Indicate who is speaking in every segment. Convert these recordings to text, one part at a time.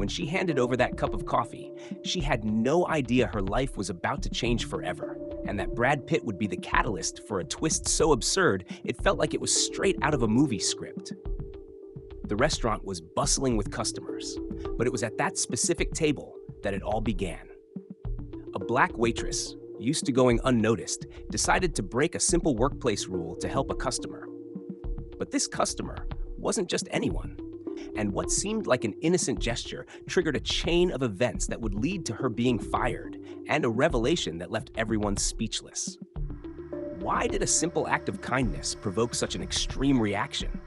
Speaker 1: When she handed over that cup of coffee, she had no idea her life was about to change forever, and that Brad Pitt would be the catalyst for a twist so absurd it felt like it was straight out of a movie script. The restaurant was bustling with customers, but it was at that specific table that it all began. A black waitress, used to going unnoticed, decided to break a simple workplace rule to help a customer. But this customer wasn't just anyone, and what seemed like an innocent gesture triggered a chain of events that would lead to her being fired, and a revelation that left everyone speechless. Why did a simple act of kindness provoke such an extreme reaction?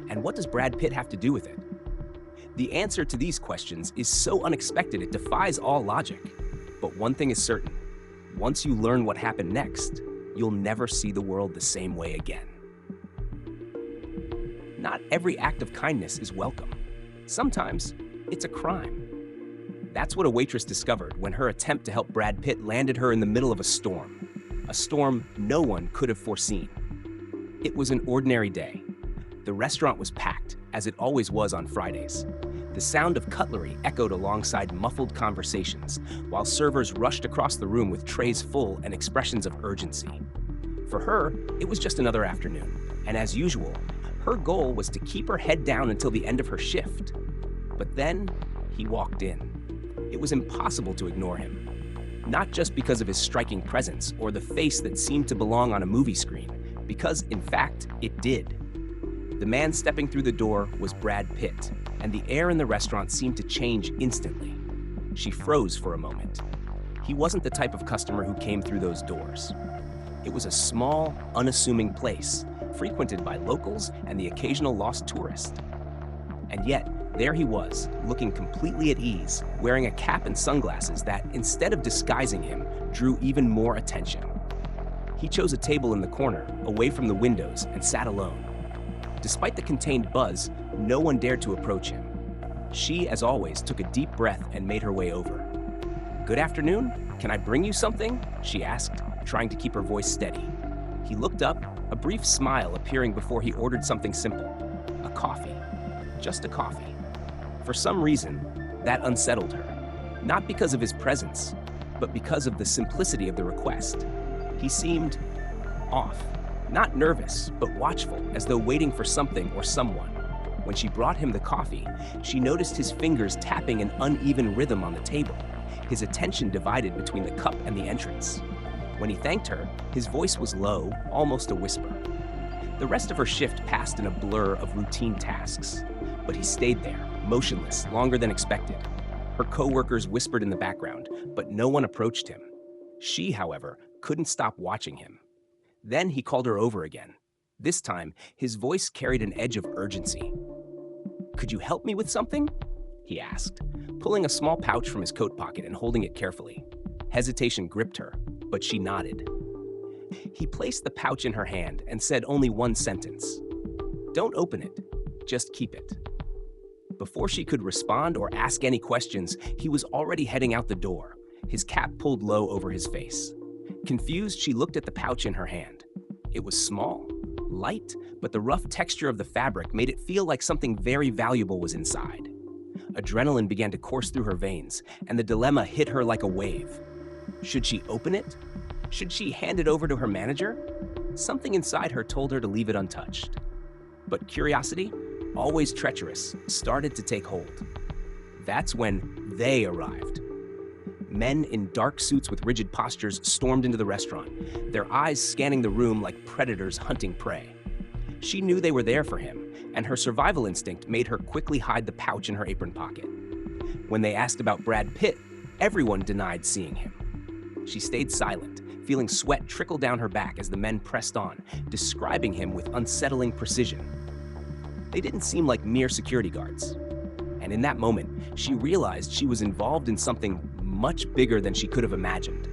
Speaker 1: And what does Brad Pitt have to do with it? The answer to these questions is so unexpected it defies all logic. But one thing is certain: once you learn what happened next, you'll never see the world the same way again. Not every act of kindness is welcome. Sometimes it's a crime. That's what a waitress discovered when her attempt to help Brad Pitt landed her in the middle of a storm no one could have foreseen. It was an ordinary day. The restaurant was packed, as it always was on Fridays. The sound of cutlery echoed alongside muffled conversations, while servers rushed across the room with trays full and expressions of urgency. For her, it was just another afternoon, and as usual, her goal was to keep her head down until the end of her shift. But then, he walked in. It was impossible to ignore him. Not just because of his striking presence or the face that seemed to belong on a movie screen, because, in fact, it did. The man stepping through the door was Brad Pitt, and the air in the restaurant seemed to change instantly. She froze for a moment. He wasn't the type of customer who came through those doors. It was a small, unassuming place, frequented by locals and the occasional lost tourist. And yet, there he was, looking completely at ease, wearing a cap and sunglasses that, instead of disguising him, drew even more attention. He chose a table in the corner, away from the windows, and sat alone. Despite the contained buzz, no one dared to approach him. She, as always, took a deep breath and made her way over. "Good afternoon. Can I bring you something?" she asked, trying to keep her voice steady. He looked up, a brief smile appearing before he ordered something simple. A coffee. Just a coffee. For some reason, that unsettled her. Not because of his presence, but because of the simplicity of the request. He seemed off. Not nervous, but watchful, as though waiting for something or someone. When she brought him the coffee, she noticed his fingers tapping an uneven rhythm on the table, his attention divided between the cup and the entrance. When he thanked her, his voice was low, almost a whisper. The rest of her shift passed in a blur of routine tasks, but he stayed there, motionless, longer than expected. Her coworkers whispered in the background, but no one approached him. She, however, couldn't stop watching him. Then he called her over again. This time, his voice carried an edge of urgency. "Could you help me with something?" he asked, pulling a small pouch from his coat pocket and holding it carefully. Hesitation gripped her, but she nodded. He placed the pouch in her hand and said only one sentence. "Don't open it, just keep it." Before she could respond or ask any questions, he was already heading out the door, his cap pulled low over his face. Confused, she looked at the pouch in her hand. It was small, light, but the rough texture of the fabric made it feel like something very valuable was inside. Adrenaline began to course through her veins, and the dilemma hit her like a wave. Should she open it? Should she hand it over to her manager? Something inside her told her to leave it untouched. But curiosity, always treacherous, started to take hold. That's when they arrived. Men in dark suits with rigid postures stormed into the restaurant, their eyes scanning the room like predators hunting prey. She knew they were there for him, and her survival instinct made her quickly hide the pouch in her apron pocket. When they asked about Brad Pitt, everyone denied seeing him. She stayed silent, feeling sweat trickle down her back as the men pressed on, describing him with unsettling precision. They didn't seem like mere security guards. And in that moment, she realized she was involved in something much bigger than she could have imagined.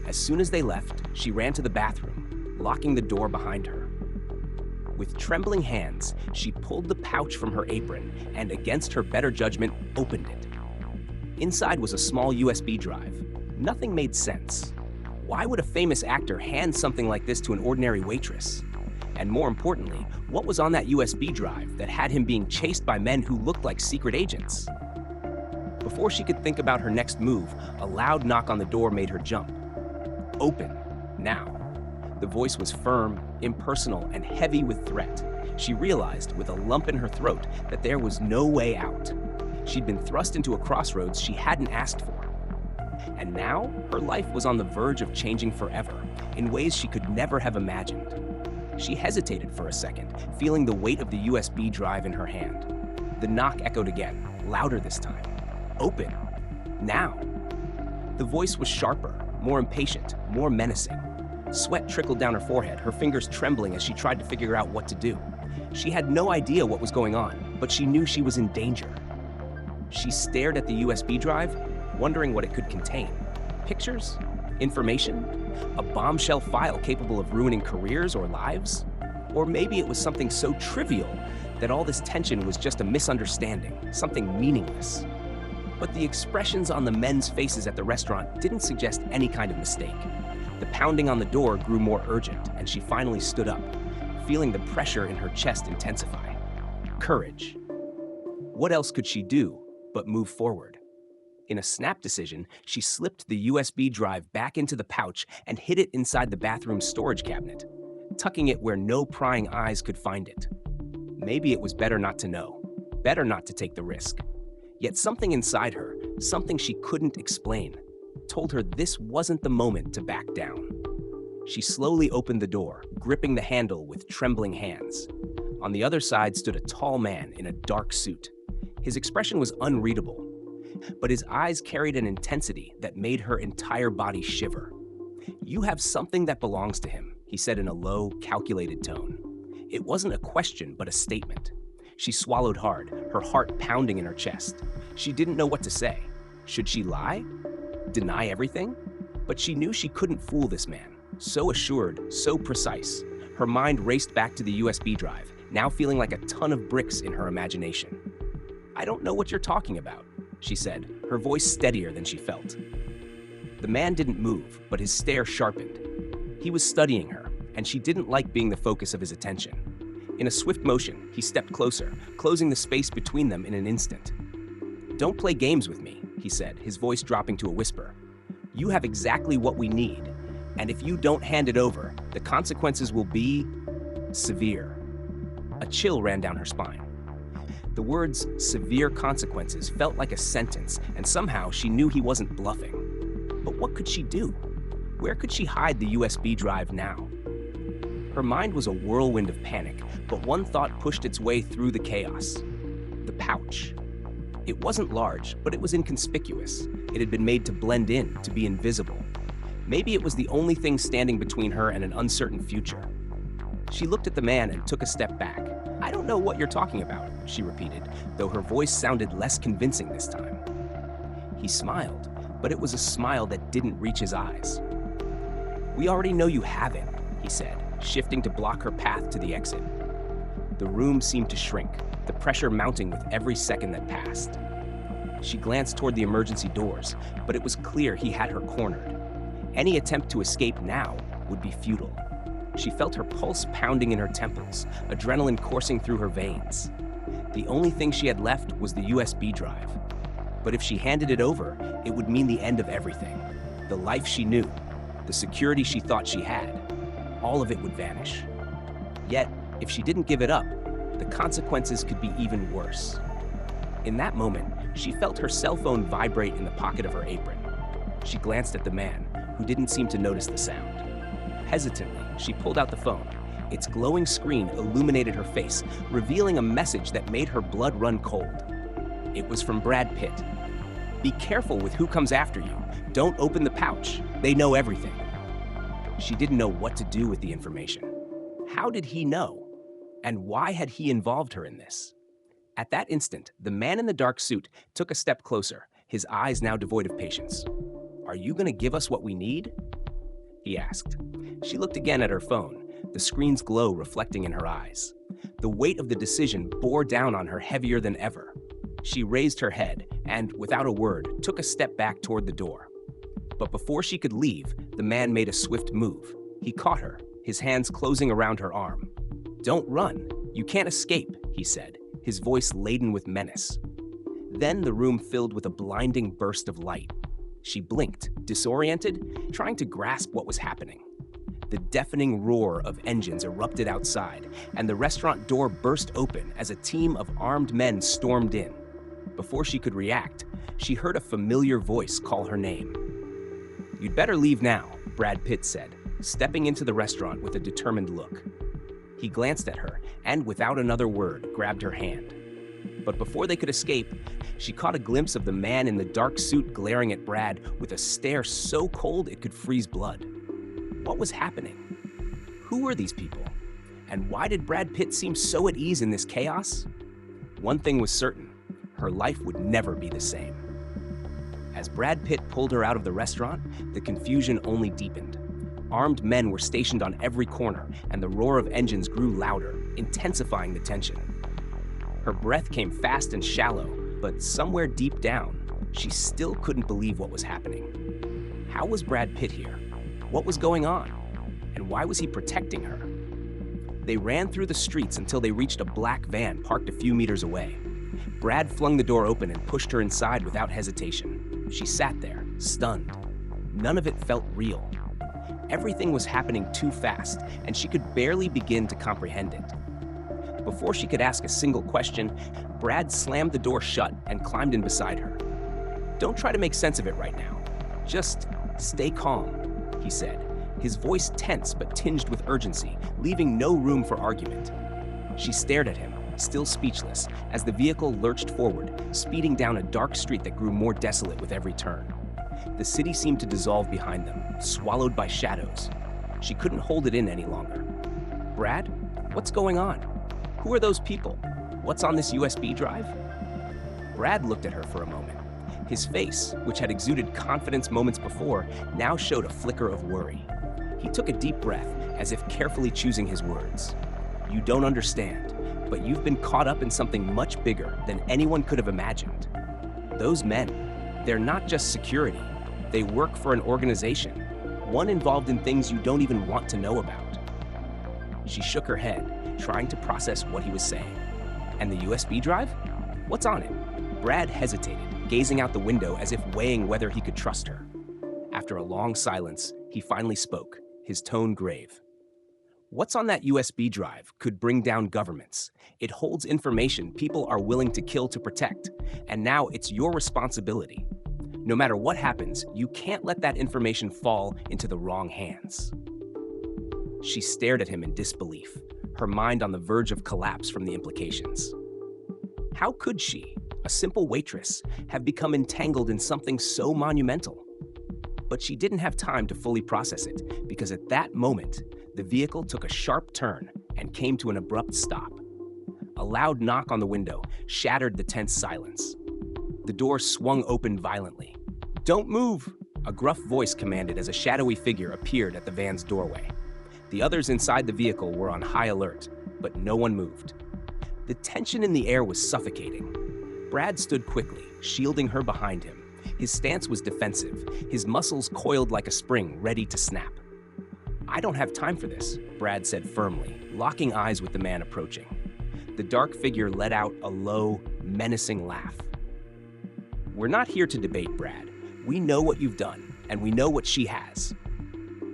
Speaker 1: As soon as they left, she ran to the bathroom, locking the door behind her. With trembling hands, she pulled the pouch from her apron and, against her better judgment, opened it. Inside was a small USB drive. Nothing made sense. Why would a famous actor hand something like this to an ordinary waitress? And more importantly, what was on that USB drive that had him being chased by men who looked like secret agents? Before she could think about her next move, a loud knock on the door made her jump. Open, now. The voice was firm, impersonal, and heavy with threat. She realized, with a lump in her throat, that there was no way out. She'd been thrust into a crossroads she hadn't asked for. And now, her life was on the verge of changing forever, in ways she could never have imagined. She hesitated for a second, feeling the weight of the USB drive in her hand. The knock echoed again, louder this time. Open. Now. The voice was sharper, more impatient, more menacing. Sweat trickled down her forehead, her fingers trembling as she tried to figure out what to do. She had no idea what was going on, but she knew she was in danger. She stared at the USB drive, wondering what it could contain. Pictures? Information? A bombshell file capable of ruining careers or lives? Or maybe it was something so trivial that all this tension was just a misunderstanding, something meaningless. But the expressions on the men's faces at the restaurant didn't suggest any kind of mistake. The pounding on the door grew more urgent, and she finally stood up, feeling the pressure in her chest intensify. Courage. What else could she do but move forward? In a snap decision, she slipped the USB drive back into the pouch and hid it inside the bathroom's storage cabinet, tucking it where no prying eyes could find it. Maybe it was better not to know, better not to take the risk. Yet something inside her, something she couldn't explain, told her this wasn't the moment to back down. She slowly opened the door, gripping the handle with trembling hands. On the other side stood a tall man in a dark suit. His expression was unreadable, but his eyes carried an intensity that made her entire body shiver. "You have something that belongs to him," he said in a low, calculated tone. It wasn't a question, but a statement. She swallowed hard, her heart pounding in her chest. She didn't know what to say. Should she lie? Deny everything? But she knew she couldn't fool this man. So assured, so precise. Her mind raced back to the USB drive, now feeling like a ton of bricks in her imagination. "I don't know what you're talking about," she said, her voice steadier than she felt. The man didn't move, but his stare sharpened. He was studying her, and she didn't like being the focus of his attention. In a swift motion, he stepped closer, closing the space between them in an instant. "Don't play games with me," he said, his voice dropping to a whisper. "You have exactly what we need, and if you don't hand it over, the consequences will be severe." A chill ran down her spine. The words "severe consequences" felt like a sentence, and somehow she knew he wasn't bluffing. But what could she do? Where could she hide the USB drive now? Her mind was a whirlwind of panic, but one thought pushed its way through the chaos. The pouch. It wasn't large, but it was inconspicuous. It had been made to blend in, to be invisible. Maybe it was the only thing standing between her and an uncertain future. She looked at the man and took a step back. "I don't know what you're talking about," she repeated, though her voice sounded less convincing this time. He smiled, but it was a smile that didn't reach his eyes. "We already know you have it," he said, shifting to block her path to the exit. The room seemed to shrink, the pressure mounting with every second that passed. She glanced toward the emergency doors, but it was clear he had her cornered. Any attempt to escape now would be futile. She felt her pulse pounding in her temples, adrenaline coursing through her veins. The only thing she had left was the USB drive. But if she handed it over, it would mean the end of everything. The life she knew, the security she thought she had, all of it would vanish. Yet, if she didn't give it up, the consequences could be even worse. In that moment, she felt her cell phone vibrate in the pocket of her apron. She glanced at the man, who didn't seem to notice the sound. Hesitantly, she pulled out the phone. Its glowing screen illuminated her face, revealing a message that made her blood run cold. It was from Brad Pitt. "Be careful with who comes after you. Don't open the pouch. They know everything." She didn't know what to do with the information. How did he know? And why had he involved her in this? At that instant, the man in the dark suit took a step closer, his eyes now devoid of patience. "Are you going to give us what we need?" he asked. She looked again at her phone, the screen's glow reflecting in her eyes. The weight of the decision bore down on her heavier than ever. She raised her head and, without a word, took a step back toward the door. But before she could leave, the man made a swift move. He caught her, his hands closing around her arm. "Don't run. You can't escape," he said, his voice laden with menace. Then the room filled with a blinding burst of light. She blinked, disoriented, trying to grasp what was happening. The deafening roar of engines erupted outside, and the restaurant door burst open as a team of armed men stormed in. Before she could react, she heard a familiar voice call her name. "You'd better leave now," Brad Pitt said, stepping into the restaurant with a determined look. He glanced at her and, without another word, grabbed her hand. But before they could escape, she caught a glimpse of the man in the dark suit glaring at Brad with a stare so cold it could freeze blood. What was happening? Who were these people? And why did Brad Pitt seem so at ease in this chaos? One thing was certain: her life would never be the same. As Brad Pitt pulled her out of the restaurant, the confusion only deepened. Armed men were stationed on every corner, and the roar of engines grew louder, intensifying the tension. Her breath came fast and shallow, but somewhere deep down, she still couldn't believe what was happening. How was Brad Pitt here? What was going on? And why was he protecting her? They ran through the streets until they reached a black van parked a few meters away. Brad flung the door open and pushed her inside without hesitation. She sat there, stunned. None of it felt real. Everything was happening too fast, and she could barely begin to comprehend it. Before she could ask a single question, Brad slammed the door shut and climbed in beside her. "Don't try to make sense of it right now. Just stay calm," he said, his voice tense but tinged with urgency, leaving no room for argument. She stared at him, still speechless, as the vehicle lurched forward, speeding down a dark street that grew more desolate with every turn. The city seemed to dissolve behind them, swallowed by shadows. She couldn't hold it in any longer. "Brad, what's going on? Who are those people? What's on this USB drive?" Brad looked at her for a moment. His face, which had exuded confidence moments before, now showed a flicker of worry. He took a deep breath, as if carefully choosing his words. "You don't understand, but you've been caught up in something much bigger than anyone could have imagined. Those men, they're not just security. They work for an organization, one involved in things you don't even want to know about." She shook her head, trying to process what he was saying. "And the USB drive? What's on it?" Brad hesitated, gazing out the window as if weighing whether he could trust her. After a long silence, he finally spoke, his tone grave. "What's on that USB drive could bring down governments. It holds information people are willing to kill to protect, and now it's your responsibility. No matter what happens, you can't let that information fall into the wrong hands." She stared at him in disbelief, her mind on the verge of collapse from the implications. How could she, a simple waitress, have become entangled in something so monumental? But she didn't have time to fully process it, because at that moment, the vehicle took a sharp turn and came to an abrupt stop. A loud knock on the window shattered the tense silence. The door swung open violently. "Don't move!" a gruff voice commanded as a shadowy figure appeared at the van's doorway. The others inside the vehicle were on high alert, but no one moved. The tension in the air was suffocating. Brad stood quickly, shielding her behind him. His stance was defensive, his muscles coiled like a spring, ready to snap. "I don't have time for this," Brad said firmly, locking eyes with the man approaching. The dark figure let out a low, menacing laugh. "We're not here to debate, Brad. We know what you've done, and we know what she has."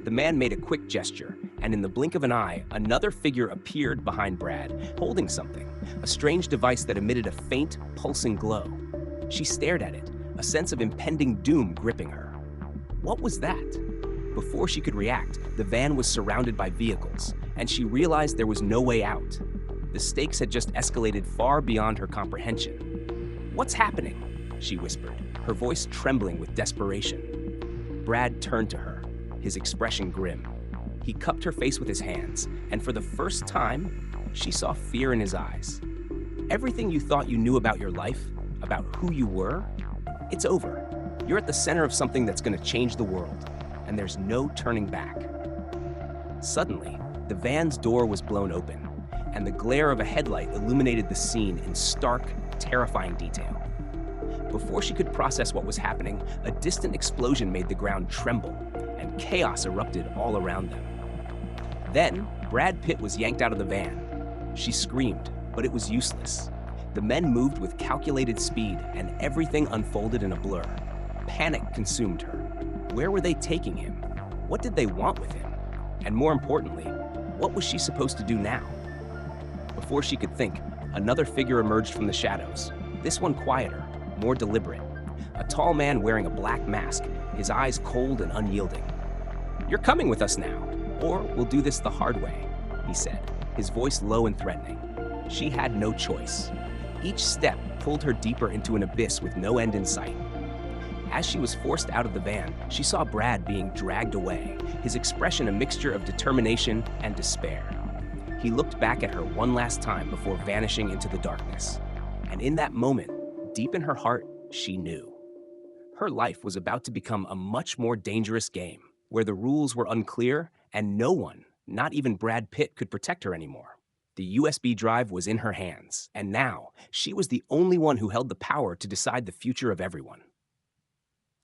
Speaker 1: The man made a quick gesture, and in the blink of an eye, another figure appeared behind Brad, holding something, a strange device that emitted a faint, pulsing glow. She stared at it, a sense of impending doom gripping her. What was that? Before she could react, the van was surrounded by vehicles, and she realized there was no way out. The stakes had just escalated far beyond her comprehension. "What's happening?" she whispered, her voice trembling with desperation. Brad turned to her, his expression grim. He cupped her face with his hands, and for the first time, she saw fear in his eyes. "Everything you thought you knew about your life, about who you were, it's over. You're at the center of something that's going to change the world, and there's no turning back." Suddenly, the van's door was blown open, and the glare of a headlight illuminated the scene in stark, terrifying detail. Before she could process what was happening, a distant explosion made the ground tremble, and chaos erupted all around them. Then, Brad Pitt was yanked out of the van. She screamed, but it was useless. The men moved with calculated speed, and everything unfolded in a blur. Panic consumed her. Where were they taking him? What did they want with him? And more importantly, what was she supposed to do now? Before she could think, another figure emerged from the shadows, this one quieter, more deliberate. A tall man wearing a black mask, his eyes cold and unyielding. "You're coming with us now, or we'll do this the hard way," he said, his voice low and threatening. She had no choice. Each step pulled her deeper into an abyss with no end in sight. As she was forced out of the van, she saw Brad being dragged away, his expression a mixture of determination and despair. He looked back at her one last time before vanishing into the darkness. And in that moment, deep in her heart, she knew. Her life was about to become a much more dangerous game, where the rules were unclear and no one, not even Brad Pitt, could protect her anymore. The USB drive was in her hands, and now she was the only one who held the power to decide the future of everyone.